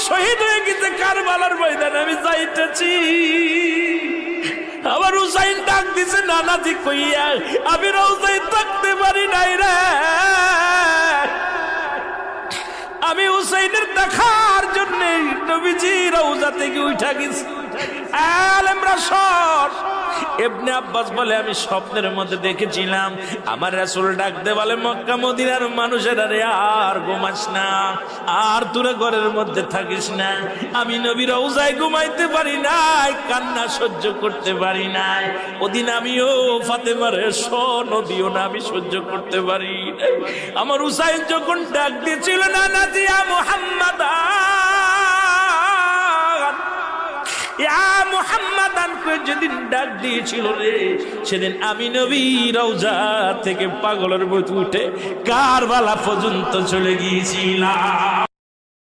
শহীদ হয়ে গেছে কারবালার ময়দানে, আমি যাইতেছি। আমার হুসাইন ডাক দিছে নানাজি কইয়া, আমি রওজায় থাকতে পারি নাই রে, আমি হুসাইনের দেখার জন্য নবীজি রওজা থেকে উঠা গেছি। আলেমরা সর। ইবনে আব্বাস বলে আমি স্বপ্নের মধ্যে দেখেছিলাম আমার রাসূল ডাকতে বলে মক্কা মদিনার মানুষেরা রে আর ঘুমাস না, আর তোরা ঘরের মধ্যে থাকিস না। আমি নবী রওজায় ঘুমাইতে পারি নাই, কান্না সহ্য করতে পারি নাই। ওদিন আমিও ফাতেমার নদীও না আমি সহ্য করতে পারি। আমার হুসাইন যখন ডাক দিয়েছিল না নাজিয়া মুহাম্মাদ মুহাম্মাদান করে যেদিন ডাক দিয়েছিল রে, সেদিন আমি নবী রওজা থেকে পাগলের মতো উঠে কারবালা পর্যন্ত চলে গিয়েছিলাম।